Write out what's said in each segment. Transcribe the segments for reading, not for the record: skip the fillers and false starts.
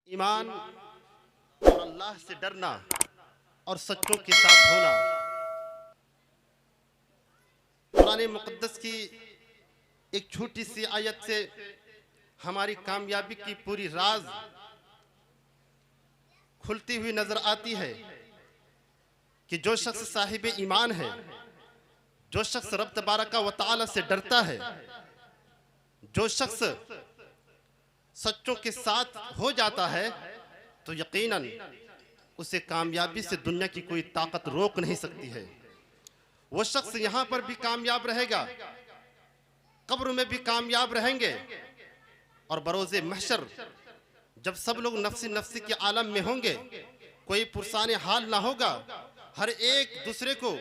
ईमान और अल्लाह से डरना और सच्चों के साथ होना कुरान मुक़द्दस की एक छोटी सी आयत से हमारी कामयाबी की पूरी राज खुलती हुई नजर आती है कि जो शख्स साहिब ईमान है, जो शख्स रब तबारका व तआला से डरता है, जो शख्स सच्चों के साथ हो जाता है, तो यकीनन उसे कामयाबी से दुनिया की कोई ताकत रोक नहीं सकती है। वो शख्स यहाँ पर भी कामयाब रहेगा, कब्र में भी कामयाब रहेंगे, और बरोज़े महशर जब सब लोग नफ्सी नफ्सी के आलम में होंगे, कोई पुरसाने हाल ना होगा, हर एक दूसरे को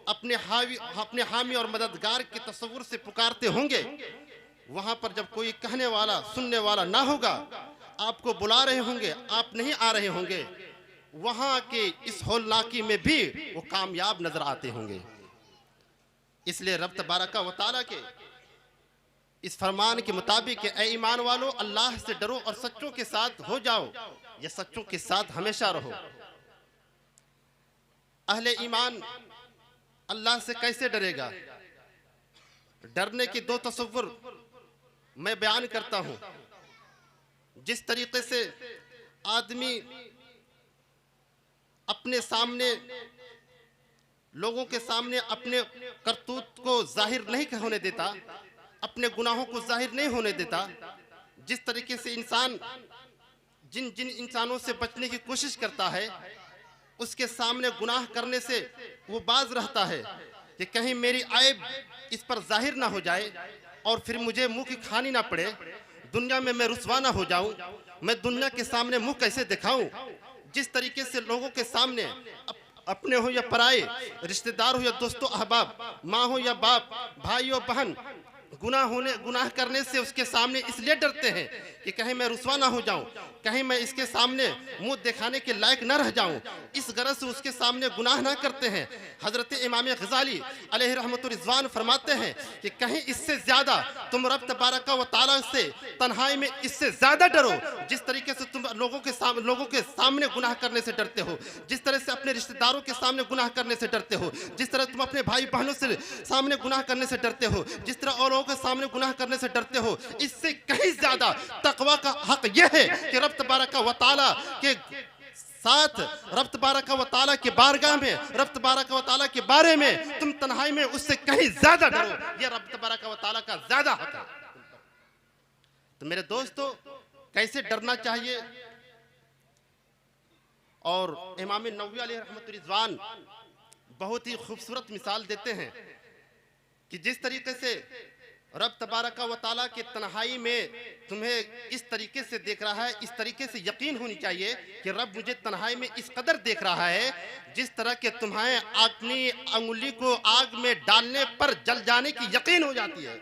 अपने हामी और मददगार के तस्वुर से पुकारते होंगे। वहां पर जब कोई कहने वाला सुनने वाला ना होगा, आपको बुला रहे होंगे, आप नहीं आ रहे होंगे, वहां के इस होलनाकी में भी वो कामयाब नजर आते होंगे। इसलिए रब तबारका व तआला के इस फरमान के मुताबिक ऐ ईमान वालों, अल्लाह से डरो और सच्चों के साथ हो जाओ, या सच्चों के साथ हमेशा रहो। अहले ईमान अल्लाह से कैसे डरेगा? डरने के दो तसव्वुर मैं बयान करता हूं। जिस तरीके से आदमी अपने सामने, लोगों के सामने अपने करतूत को जाहिर नहीं होने देता, अपने गुनाहों को जाहिर नहीं होने देता, जिस तरीके से इंसान जिन जिन इंसानों से बचने की कोशिश करता है, उसके सामने गुनाह करने से वो बाज रहता है कि कहीं मेरी आयब इस पर जाहिर ना हो जाए और फिर मुझे मुंह की खानी ना पड़े, दुनिया में मैं रुसवा ना हो जाऊं, मैं दुनिया के सामने मुंह कैसे दिखाऊं। जिस तरीके से लोगों के सामने अपने हो या पराए, रिश्तेदार हो या दोस्तों अहबाब, माँ हो या बाप, भाई और बहन, गुनाह करने से उसके सामने इसलिए डरते हैं कि कहीं मैं रुसवा ना हो जाऊं, कहीं मैं इसके सामने मुंह दिखाने के लायक ना रह जाऊं, इस गरज से उसके सामने गुनाह ना करते हैं। हजरत इमाम गजाली अलैहि रहमतुर रिज़वान फरमाते हैं कि कहीं इससे ज्यादा तुम रब तबारका व तआला से तन्हाई में इससे ज्यादा डरो, जिस तरीके से तुम लोगों के सामने गुनाह करने से डरते हो, जिस तरह से अपने रिश्तेदारों के सामने गुनाह करने से डरते हो, जिस तरह तुम अपने भाई बहनों से सामने गुनाह करने से डरते हो, जिस तरह और लोगों के सामने गुनाह करने से डरते हो, इससे कहीं ज्यादा तकवा का हक यह है कि रब तबारका व तआला के साथ, रब तबारका व तआला के बारगाह में, रब तबारका व तआला के बारे में तुम तन्हाई में उससे कहीं ज्यादा डरो। यह रब तबारका व तआला का ज्यादा हक है। तो मेरे दोस्तों, कैसे डरना चाहिए? और इमाम नववी अलैहि रहमतुर रिज़वान बहुत ही खूबसूरत मिसाल देते हैं कि जिस तरीके से रब तबारका व तआला के तन्हाई में तुम्हें इस तरीके से देख रहा है, इस तरीके से यकीन होनी चाहिए कि रब मुझे तन्हाई में इस कदर देख रहा है, जिस तरह के तुम्हें अपनी अंगुली को आग में डालने पर जल जाने की यकीन हो जाती है।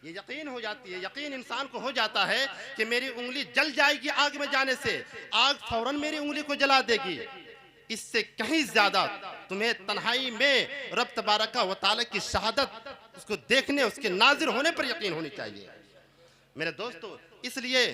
ये यकीन हो जाती है, यकीन इंसान को हो जाता है कि मेरी उंगली जल जाएगी आग में जाने से, आग फौरन मेरी उंगली को जला देगी। इससे कहीं ज्यादा तुम्हें तन्हाई में रब तबारका व तआला की शहादत, उसको देखने, उसके नाजिर होने पर यकीन होनी चाहिए। मेरे दोस्तों, इसलिए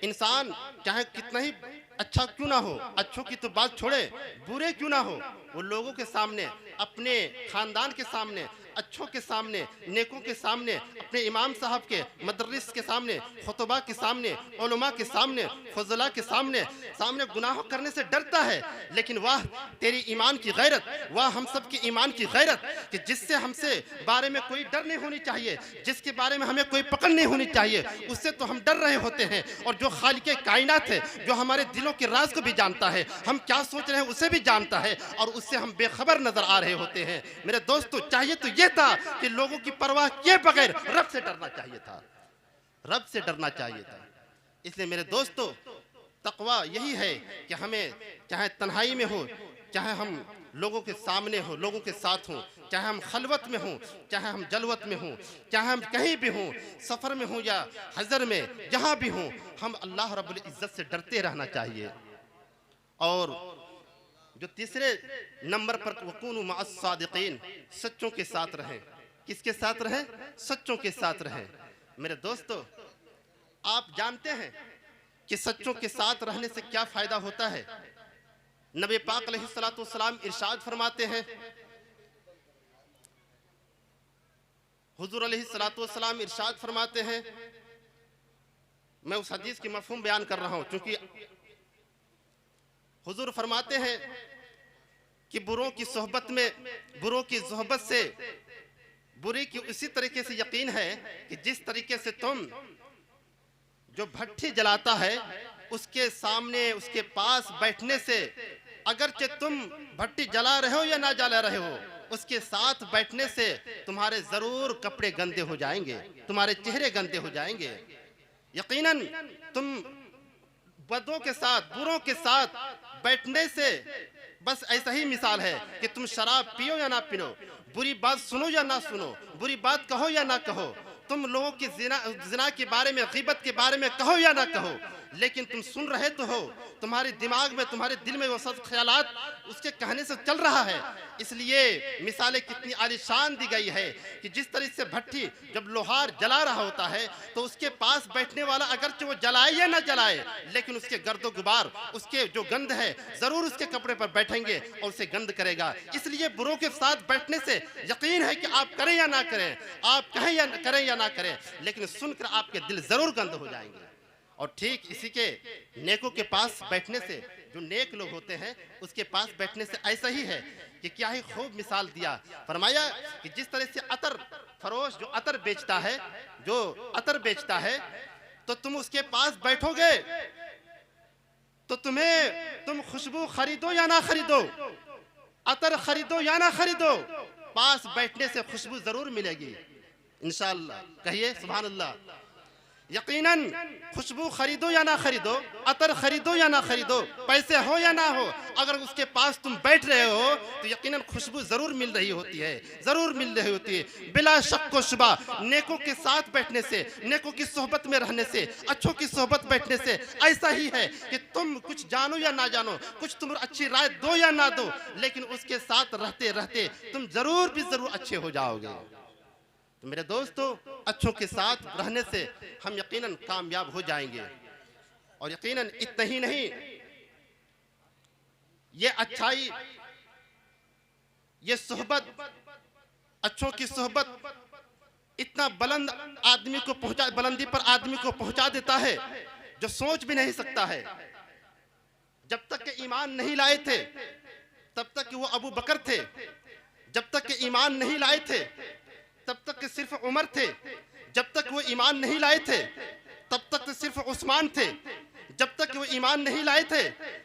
इंसान चाहे कितना ही अच्छा क्यों ना हो, अच्छों की तो बात छोड़े, बुरे क्यों ना हो, वो लोगों के सामने, अपने खानदान के सामने, अच्छों के सामने, नेकों के सामने, अपने इमाम साहब के मदरस के सामने, खुतबा के सामने, उलमा के सामने, फजला के सामने गुनाह करने से डरता है। लेकिन वाह तेरी ईमान की गैरत, वाह हम सब की ईमान की गैरत कि जिससे हमसे बारे में कोई डर नहीं होनी चाहिए, जिसके बारे में हमें कोई पकड़ नहीं होनी चाहिए, उससे तो हम डर रहे होते हैं। और जो खालिक कायनात है, जो हमारे दिलों के राज को भी जानता है, हम क्या सोच रहे हैं उसे भी जानता है, और उससे हम बेखबर नजर आ रहे होते हैं। मेरे दोस्तों, चाहिए तो यह था कि लोगों की परवाह किए बगैर रब से डरना चाहिए था, रब से डरना चाहिए था। इसलिए मेरे दोस्तों, तकवा यही है कि हमें चाहे तन्हाई में हो, चाहे हम लोगों के सामने हो, लोगों के साथ हो, चाहे हम खलवत में हो, चाहे हम जलवत में हो, चाहे हम कहीं भी हों, सफर में हो या हजर में, जहां भी हों, हम अल्लाह रब्बुल इज्जत से डरते रहना चाहिए। और जो तीसरे नंबर पर वकूनु मअस सादिकीन, सच्चों के साथ रहें। किसके साथ रहें? सच्चों के साथ रहें। मेरे दोस्तों, आप जानते हैं कि सच्चों के साथ रहने से क्या फ़ायदा होता है। नबी पाक अलैहिस्सलातु वस्सलाम इरशाद फरमाते हैं, हुजूर अलैहिस्सलातु वस्सलाम इरशाद फरमाते हैं, मैं उस हदीस की मफ़हूम बयान कर रहा हूँ, क्योंकि हुजूर फरमाते हैं कि बुरों की सोहबत से बुरे की उसी तरीके से यकीन है कि जिस तरीके से तुम जो भट्ठी जलाता है उसके सामने उसके पास बैठने से, अगरचे तुम भट्टी जला रहे हो या ना जला रहे हो, उसके साथ बैठने से तुम्हारे जरूर कपड़े गंदे हो जाएंगे, तुम्हारे चेहरे गंदे हो जाएंगे। यकीनन तुम बदों के साथ, बुरों के साथ बैठने से बस ऐसा ही मिसाल है कि तुम शराब पियो या ना पियो, बुरी बात सुनो या ना सुनो, बुरी बात कहो या ना कहो, तुम लोगों की जिना के बारे में, ग़ीबत के बारे में कहो या ना कहो, लेकिन तुम सुन रहे तो हो, तुम्हारे दिमाग में, तुम्हारे दिल में वो सब ख्यालात उसके कहने से चल रहा है। इसलिए मिसालें कितनी आलीशान दी गई है कि जिस तरह से भट्टी जब लोहार जला रहा होता है तो उसके पास बैठने वाला अगरचे वो जलाए या ना जलाए, लेकिन उसके गर्दो गुबार, उसके जो गंध है जरूर उसके कपड़े पर बैठेंगे और उसे गंद करेगा। इसलिए बुरों के साथ बैठने से यकीन है कि आप करें या ना करें, आप कहें या करें या ना करें, लेकिन सुनकर आपके दिल जरूर गंद हो जाएंगे। और ठीक इसी के नेकों के पास बैठने से, जो नेक लोग होते हैं उसके पास बैठने से ऐसा ही है कि क्या ही खूब मिसाल दिया। फरमाया कि जिस तरह से अतर फरोश जो अतर बेचता है तो तुम उसके पास बैठोगे तो तुम खुशबू खरीदो या ना खरीदो, अतर खरीदो या ना खरीदो, पास बैठने से खुशबू जरूर मिलेगी इंशाअल्लाह। कहिए सुभान अल्लाह। यकीनन खुशबू खरीदो या ना खरीदो, अतर खरीदो या ना खरीदो, पैसे हो या ना हो, अगर उसके पास तुम बैठ रहे हो तो यकीनन खुशबू जरूर मिल रही होती है, बिला शक व शुबा। नेकों के साथ बैठने से, नेकों की सोहबत में रहने से, अच्छों की सोहबत बैठने से ऐसा ही है कि तुम कुछ जानो या ना जानो, कुछ तुम अच्छी राय दो या ना दो, लेकिन उसके साथ रहते रहते तुम जरूर अच्छे हो जाओगे। तो मेरे दोस्तों, अच्छों के साथ रहने से हम यकीनन कामयाब हो जाएंगे। और यकीनन इतना ही नहीं, ये अच्छाई, ये सोहबत, अच्छों की सोहबत इतना बुलंदी पर आदमी को पहुंचा देता है जो सोच भी नहीं सकता है। जब तक के ईमान नहीं लाए थे तब तक कि वो अबू बकर थे, जब तक के ईमान नहीं लाए थे तब तक के सिर्फ उमर थे, जब तक वो ईमान नहीं लाए थे तब तक के सिर्फ उस्मान थे, जब तक वो ईमान नहीं लाए थे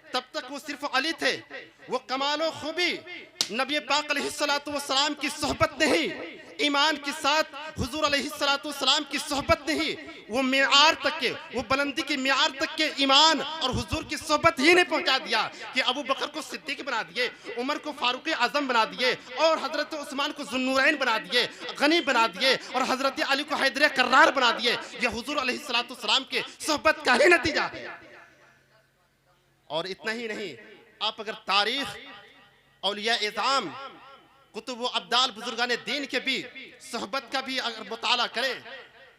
तब तक वो सिर्फ अली थे। वो कमालो खूबी नबी पाक अलैहिस्सलातु वस्सलाम की सोहबत नहीं, ईमान के साथ हुजूर अलैहिस्सलातु वस्सलाम की सोहबत नहीं, वो मियार तक के, वो बुलंदी के मियार तक के ईमान और हुजूर की सोहबत ही ने पहुंचा दिया कि अबू बकर को सिद्दीक बना दिए, उमर को फारूक आजम बना दिए, और हजरत उस्मान को जुन्नूरैन बना दिए, गनी बना दिए, और हजरत अली को हैदर कर्रार बना दिए। ये हुजूर अलैहिस्सलातु वस्सलाम के सोहबत का ही नतीजा है। और इतना ही नहीं, आप अगर तारीख, औलिया इज़ाम, कुतुब व अब्दाल, बुजुर्गान दीन के भी सोहबत का भी अगर मुताला करें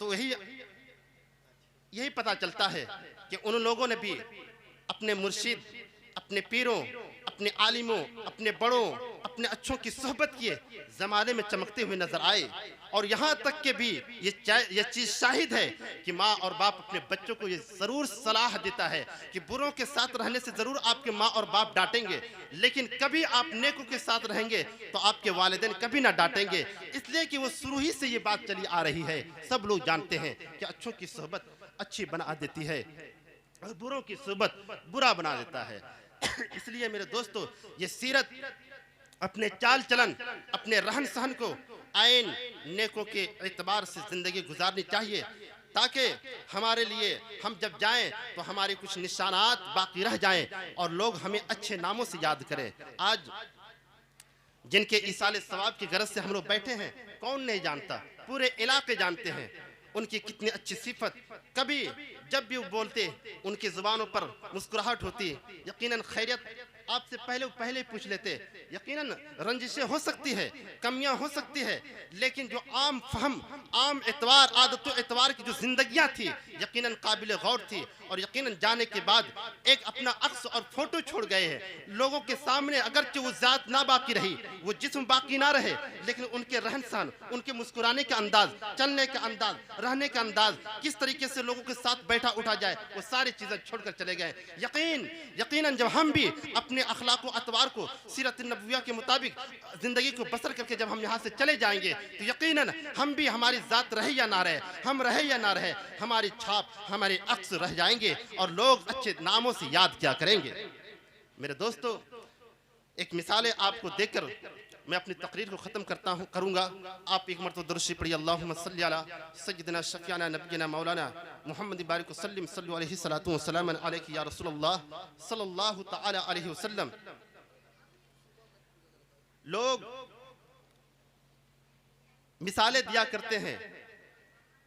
तो यही पता चलता है कि उन लोगों ने भी अपने मुर्शिद, अपने पीरों, अपने आलिमों, अपने बड़ों, अपने अच्छों की सोहबत किए, ज़माने में चमकते हुए नजर आए। और यहाँ तक के भी ये चीज़ शाहिद है कि माँ और बाप अपने बच्चों को ये ज़रूर सलाह देता है कि बुरों के साथ रहने से ज़रूर आपके माँ और बाप डांटेंगे, लेकिन कभी आप नेकों के साथ रहेंगे तो आपके वालिदैन कभी ना डांटेंगे, इसलिए कि वो शुरू ही से ये बात चली आ रही है। सब लोग जानते हैं कि अच्छों की सोहबत अच्छी बना देती है और बुरों की सोहबत बुरा बना देता है। इसलिए मेरे दोस्तों, ये सीरत, अपने चाल चलन, अपने रहन सहन को आइन नेकों के एतबार से ज़िंदगी गुजारनी चाहिए, ताकि हमारे लिए हम जब जाएं तो हमारे कुछ निशानात बाकी रह जाएं और लोग हमें अच्छे नामों से याद करें। आज जिनके इसाले सवाब की गरज से हम लोग बैठे हैं, कौन नहीं जानता, पूरे इलाके जानते हैं उनकी कितनी अच्छी सिफत। कभी जब भी वो बोलते उनकी ज़ुबानों पर मुस्कुराहट होती, यकीनन खैरियत आपसे पहले ही पूछ लेते। यकीनन रंजिशें हो सकती है, कमियां हो सकती है, लेकिन जो आम फहम, आम एतवार, आदत एतवार की जो जिंदगियां थी यकीनन काबिल गौर थी। और यकीनन जाने के बाद एक अपना अक्स और फोटो छोड़ गए हैं। लोगों के सामने अगरचे वो जात ना बाकी रही, वो जिस्म बाकी ना रहे, लेकिन उनके रहन सहन, उनके मुस्कुराने का अंदाज, चलने का अंदाज, रहने का अंदाज, किस तरीके से लोगों के साथ बैठा उठा जाए, वो सारी चीजें छोड़कर चले गए। यकीनन जब हम भी अपने अखलाक व अतवार को सीरत नबविया के मुताबिक जिंदगी को बसर करके जब हम यहाँ से चले जाएंगे, तो यकीनन हम भी, हमारी जात रहे या ना रहे, हम रहे या ना रहे, हमारी छाप, हमारे अक्स रह जाएंगे और लोग अच्छे नामों से याद क्या करेंगे। मेरे दोस्तों, एक मिसाल आपको देकर मैं अपनी तकरीर को ख़त्म करूँगा। आप एक मरतबा दुरूद शरीफ पढ़िए, अल्लाहुम्मा सल्ली अला सय्यिदिना शफ़ीअना नबियना मौलाना मुहम्मद बारिक वसल्लम सल्लु अलैहि सलातु व सलाम अलैहि या रसूलल्लाह सल्लल्लाहु तआला अलैहि वसल्लम। लोग मिसालें दिया करते हैं,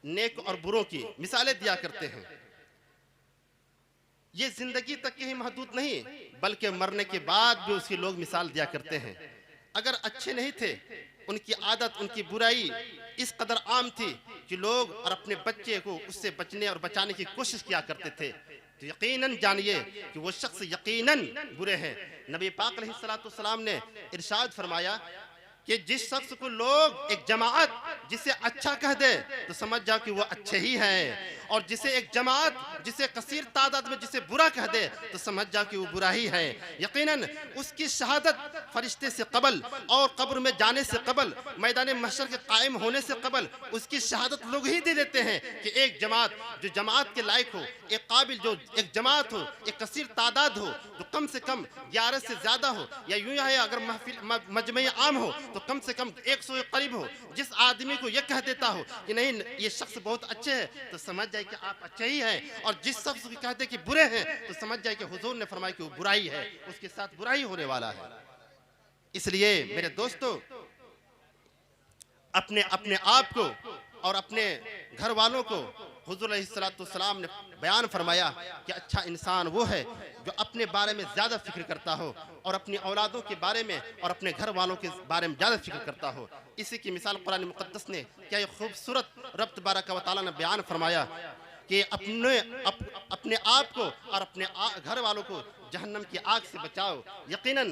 नेक और बुरों की मिसालें दिया करते हैं। ये जिंदगी तक के ही महदूद नहीं, बल्कि मरने के बाद भी उसकी लोग मिसाल दिया करते हैं। अगर अच्छे नहीं थे, उनकी आदत, उनकी बुराई इस कदर आम थी कि लोग और अपने बच्चे को उससे बचने और बचाने की कोशिश किया करते थे, तो यकीनन जानिए कि वो शख्स यकीनन बुरे हैं। नबी पाक अलैहिस्सलाम ने इरशाद फरमाया कि जिस शख्स को लोग, एक जमात जिसे अच्छा कह दे तो समझ जाओ कि वो अच्छे ही हैं, और जिसे एक जमात, जिसे कसीर तादाद में जिसे बुरा कह दे तो समझ जाओ कि वो बुरा ही है। यकीनन उसकी शहादत फरिश्ते से कबल और कब्र में जाने से कबल, मैदान महशर के कायम होने से कबल उसकी शहादत लोग ही दे देते हैं कि एक जमात जो जमात के लायक हो, एक काबिल जो एक जमात हो, एक कसीर तादाद हो, तो कम से कम 11 से ज़्यादा हो, या यूँ है अगर महफिल मजमे आम हो तो कम से कम 100 के करीब हो। जिस आदमी को यह कह देता हो कि नहीं ये शख्स बहुत अच्छे हैं, तो समझ जाए कि आप अच्छे ही हैं, और जिस शख्स को कहते कि बुरे हैं तो समझ जाए कि हुजूर ने फरमाया कि वो बुराई है, उसके साथ बुराई होने वाला है। इसलिए मेरे दोस्तों, अपने अपने आप को और अपने घर वालों को हुजूर अलैहिस्सलाम ने बयान फरमाया कि अच्छा इंसान वो है जो अपने बारे में ज़्यादा फिक्र करता हो और अपनी औलादों के बारे में और अपने घर वालों के बारे में ज़्यादा फिक्र करता हो। इसी की मिसाल कुरान मुक़द्दस ने क्या ये खूबसूरत रब तबारक व तआला ने बयान फरमाया कि अपने आप को और अपने घर वालों को जहन्नम की आग से बचाओ। यकीनन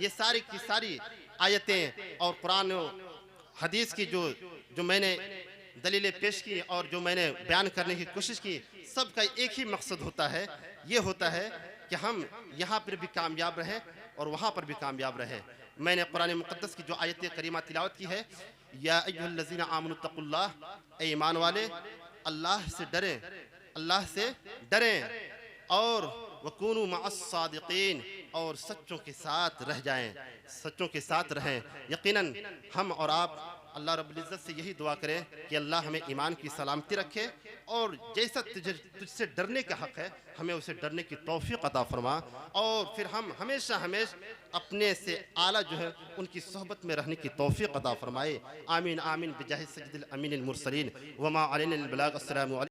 ये सारी की सारी आयतें और कुरान हदीस की जो मैंने दलीलें पेश की और जो मैंने बयान करने की कोशिश की, सबका एक ही मकसद होता है, ये होता है कि हम यहाँ पर भी कामयाब रहें और वहाँ पर भी कामयाब रहें। मैंने कुरान मुक़द्दस की जो आयत करीमा तिलावत की है, या अय्युहल्लज़ीना आमनु तक़ुल्लाह, ए ईमान वाले अल्लाह से डरें, अल्लाह से डरें, और वकूनु मअस सादिक़ीन, और सच्चों के साथ रह जाएं, सच्चों के साथ रहें। यकीनन हम और आप अल्लाह रब्बुल इज़्ज़त से यही दुआ करें कि अल्लाह हमें ईमान की सलामती रखे, और जैसा तुझसे डरने का हक़ है हमें उसे डरने की तौफ़ीक़ अता फरमा, और फिर हम हमेशा अपने से आला जो है उनकी सोहबत में रहने की तौफ़ीक़ अता फरमाए। आमीन आमीन बिजाहि सय्यिदिल अमीनिल मुरसलीन वमा अलैना इल्ला अल बलाग। अस्सलामु अलैकुम।